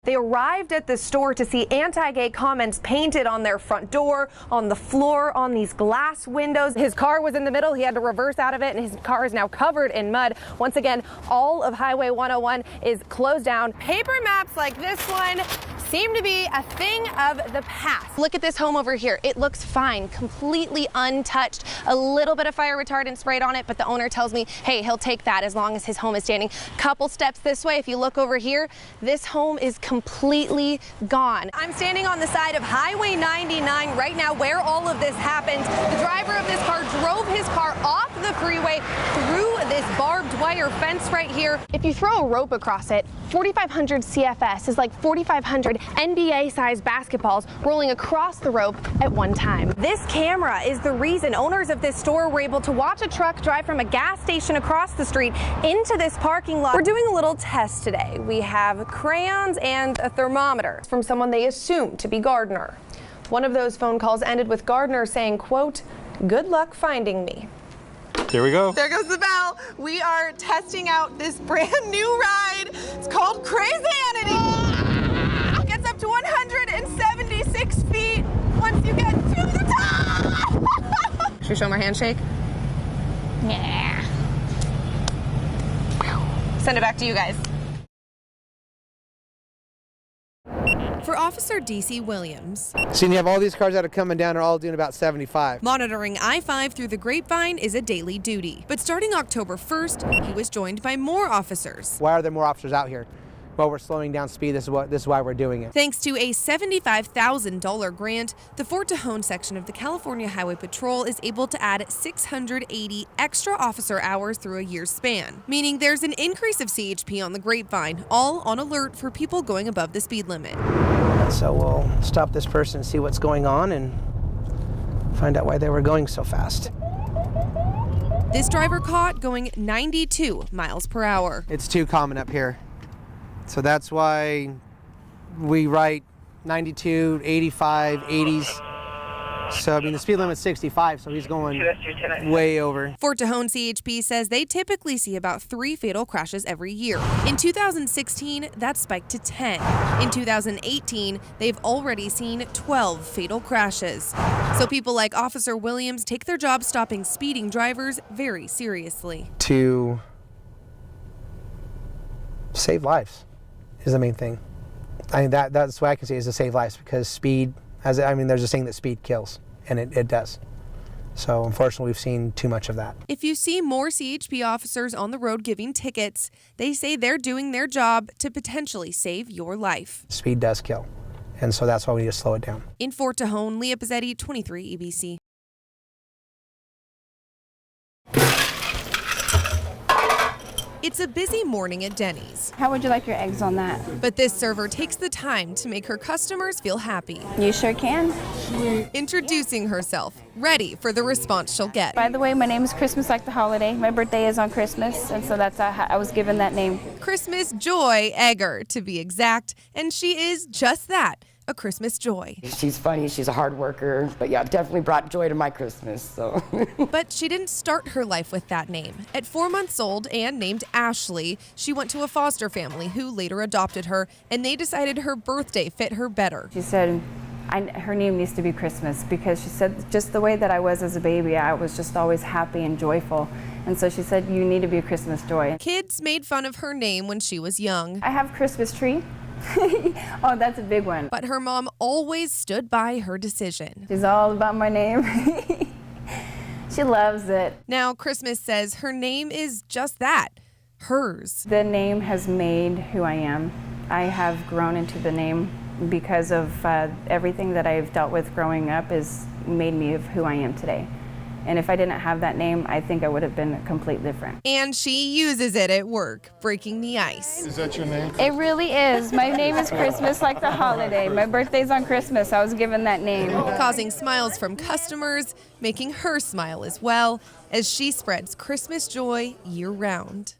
They arrived at the store to see anti-gay comments painted on their front door, on the floor, on these glass windows. His car was in the middle. He had to reverse out of it, and his car is now covered in mud. Once again, all of Highway 101 is closed down. Paper maps like this one seem to be a thing of the past. Look at this home over here. It looks fine, completely untouched. A little bit of fire retardant sprayed on it, but the owner tells me, hey, he'll take that as long as his home is standing. Couple steps this way, if you look over here, this home is completely gone. I'm standing on the side of Highway 99 right now where all of this happened. The driver of this car drove his car off the freeway through this barbed wire fence right here. If you throw a rope across it, 4,500 CFS is like 4,500 NBA-sized basketballs rolling across the rope at one time. This camera is the reason owners of this store were able to watch a truck drive from a gas station across the street into this parking lot. We're doing a little test today. We have crayons and a thermometer from someone they assume to be Gardner. One of those phone calls ended with Gardner saying, quote, "Good luck finding me." There we go. There goes the bell. We are testing out this brand new ride. It's called Crazanity. Gets up to 176 feet once you get to the top. Should we show them our handshake? Yeah. Send it back to you guys. For Officer D.C. Williams, So you have all these cars that are coming down are all doing about 75. monitoring I-5 through the Grapevine is a daily duty. But starting October 1st, he was joined by more officers. Why are there more officers out here? Well, we're slowing down speed. This is why we're doing it. Thanks to a $75,000 grant, the Fort Tejon section of the California Highway Patrol is able to add 680 extra officer hours through a year's span, meaning there's an increase of CHP on the Grapevine, all on alert for people going above the speed limit. So we'll stop this person and see what's going on and find out why they were going so fast. This driver caught going 92 miles per hour. It's too common up here. So that's why we write 92, 85, 80s. So, I mean, the speed limit's 65, so he's going way over. Fort Tejon CHP says they typically see about 3 fatal crashes every year. In 2016, that spiked to 10. In 2018, they've already seen 12 fatal crashes. So people like Officer Williams take their job stopping speeding drivers very seriously. To save lives is the main thing. I mean, that's what I can say is to save lives, because speed, there's a saying that speed kills, and it does. So unfortunately, we've seen too much of that. If you see more CHP officers on the road giving tickets, they say they're doing their job to potentially save your life. Speed does kill, and so that's why we need to slow it down. In Fort Tejon, Leah Pezzetti, 23 ABC. It's a busy morning at Denny's. How would you like your eggs on that? But this server takes the time to make her customers feel happy. You sure can. Introducing herself, ready for the response she'll get. By the way, my name is Christmas like the holiday. My birthday is on Christmas, and so that's how I was given that name. Christmas Joy Egger, to be exact, and she is just that. A Christmas joy. She's funny, she's a hard worker, but yeah, definitely brought joy to my Christmas, so. But she didn't start her life with that name. At 4 months old and named Ashley, she went to a foster family who later adopted her, and they decided her birthday fit her better. She said her name needs to be Christmas, because she said just the way that I was as a baby, I was just always happy and joyful. And so she said, you need to be a Christmas joy. Kids made fun of her name when she was young. I have a Christmas tree. Oh, that's a big one. But her mom always stood by her decision. She's all about my name. She loves it. Now, Christmas says her name is just that, hers. The name has made who I am. I have grown into the name because of everything that I've dealt with growing up has made me of who I am today. And if I didn't have that name, I think I would have been completely different. And she uses it at work, breaking the ice. Is that your name? It really is. My name is Christmas like the holiday. My birthday's on Christmas. I was given that name. Causing smiles from customers, making her smile as well, as she spreads Christmas joy year-round.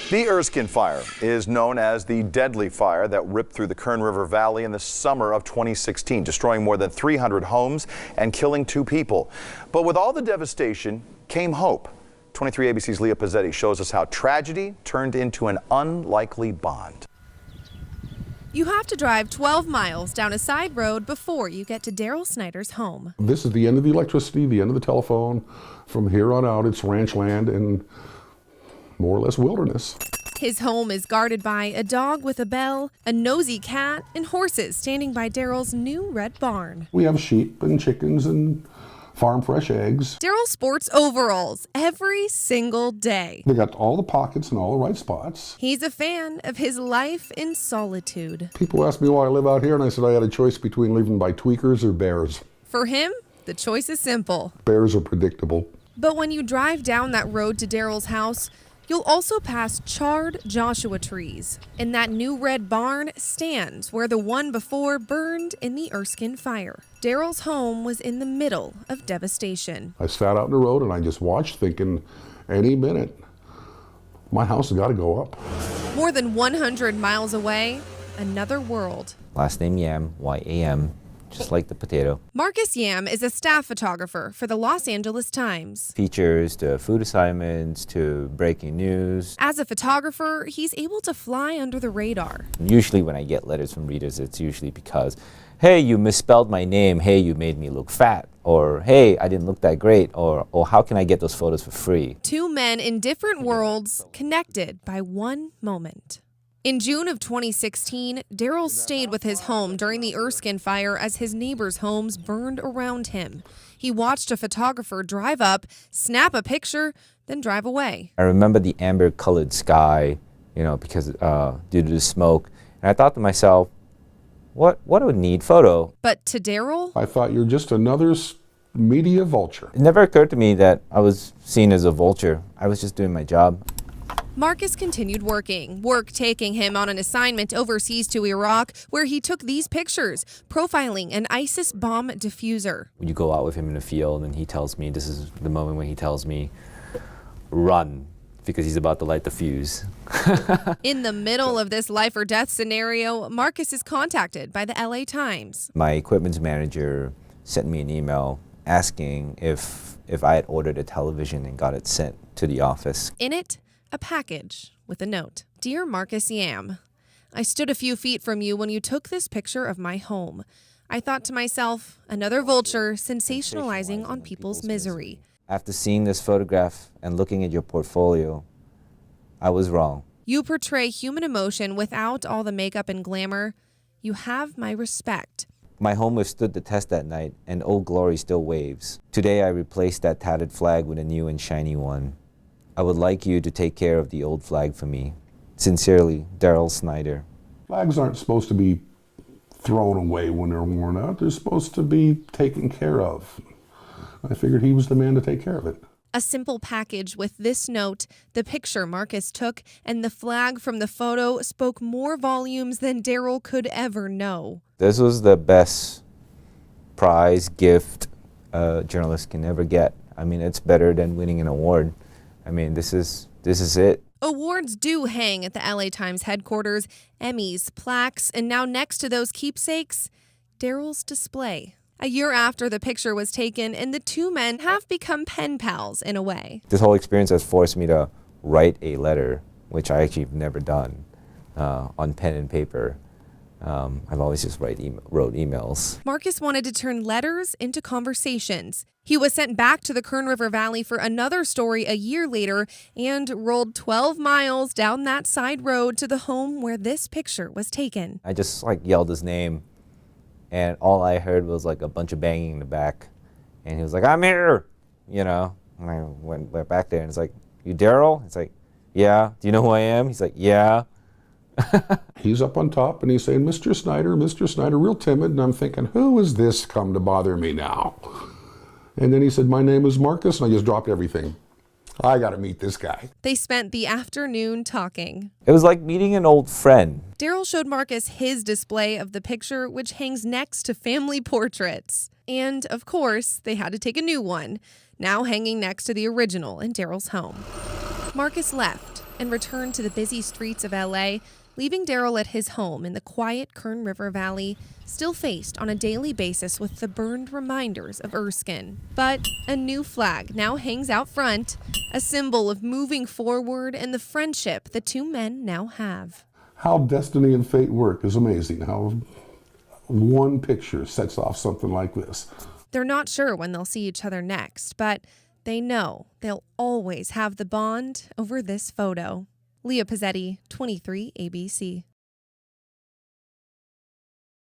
The Erskine Fire is known as the deadly fire that ripped through the Kern River Valley in the summer of 2016, destroying more than 300 homes and killing 2 people. But with all the devastation came hope. 23 ABC's Leah Pezzetti shows us how tragedy turned into an unlikely bond. You have to drive 12 miles down a side road before you get to Daryl Snyder's home. This is the end of the electricity, the end of the telephone. From here on out, it's ranch land and more or less wilderness. His home is guarded by a dog with a bell, a nosy cat, and horses standing by Daryl's new red barn. We have sheep and chickens and farm fresh eggs. Daryl sports overalls every single day. They got all the pockets and all the right spots. He's a fan of his life in solitude. People ask me why I live out here, and I said I had a choice between living by tweakers or bears. For him, the choice is simple. Bears are predictable. But when you drive down that road to Daryl's house, you'll also pass charred Joshua trees. And that new red barn stands where the one before burned in the Erskine fire. Daryl's home was in the middle of devastation. I sat out in the road and I just watched, thinking any minute my house has got to go up. More than 100 miles away, another world. Last name Yam, Y-A-M, just like the potato. Marcus Yam is a staff photographer for the Los Angeles Times. Features to food assignments to breaking news. As a photographer, he's able to fly under the radar. Usually when I get letters from readers, it's usually because, hey, you misspelled my name, hey, you made me look fat, or hey, I didn't look that great, or how can I get those photos for free? Two men in different worlds, connected by one moment. In June of 2016, Daryl stayed with his home during the Erskine fire as his neighbors' homes burned around him. He watched a photographer drive up, snap a picture, then drive away. I remember the amber-colored sky, because due to the smoke, and I thought to myself, what a neat photo. But to Daryl, I thought you're just another media vulture. It never occurred to me that I was seen as a vulture. I was just doing my job. Marcus continued work taking him on an assignment overseas to Iraq, where he took these pictures, profiling an ISIS bomb diffuser. You go out with him in the field and he tells me, this is the moment when he tells me, run, because he's about to light the fuse. In the middle of this life or death scenario, Marcus is contacted by the LA Times. My equipment manager sent me an email asking if I had ordered a television and got it sent to the office. In it, a package with a note. Dear Marcus Yam, I stood a few feet from you when you took this picture of my home. I thought to myself, another vulture sensationalizing on people's misery. After seeing this photograph and looking at your portfolio, I was wrong. You portray human emotion without all the makeup and glamour. You have my respect. My home withstood the test that night, and Old Glory still waves. Today I replaced that tattered flag with a new and shiny one. I would like you to take care of the old flag for me. Sincerely, Daryl Snyder. Flags aren't supposed to be thrown away when they're worn out. They're supposed to be taken care of. I figured he was the man to take care of it. A simple package with this note, the picture Marcus took, and the flag from the photo spoke more volumes than Daryl could ever know. This was the best prize gift a journalist can ever get. I mean, it's better than winning an award. I mean, this is it. Awards do hang at the LA Times headquarters, Emmys, plaques, and now next to those keepsakes, Daryl's display. A year after the picture was taken, and the two men have become pen pals in a way. This whole experience has forced me to write a letter, which I actually have never done, on pen and paper. I've always just wrote emails. Marcus wanted to turn letters into conversations. He was sent back to the Kern River Valley for another story a year later and rolled 12 miles down that side road to the home where this picture was taken. I just yelled his name, and all I heard was a bunch of banging in the back. And he was like, I'm here, And I went back there and it's like, you Daryl? It's like, yeah. Do you know who I am? He's like, yeah. He's up on top and he's saying, Mr. Snyder, real timid. And I'm thinking, who is this come to bother me now? And then he said, my name is Marcus, and I just dropped everything. I got to meet this guy. They spent the afternoon talking. It was like meeting an old friend. Daryl showed Marcus his display of the picture, which hangs next to family portraits. And, of course, they had to take a new one, now hanging next to the original in Daryl's home. Marcus left and returned to the busy streets of LA, leaving Daryl at his home in the quiet Kern River Valley, still faced on a daily basis with the burned reminders of Erskine. But a new flag now hangs out front, a symbol of moving forward and the friendship the two men now have. How destiny and fate work is amazing. How one picture sets off something like this. They're not sure when they'll see each other next, but they know they'll always have the bond over this photo. Leah Pezzetti, 23 ABC.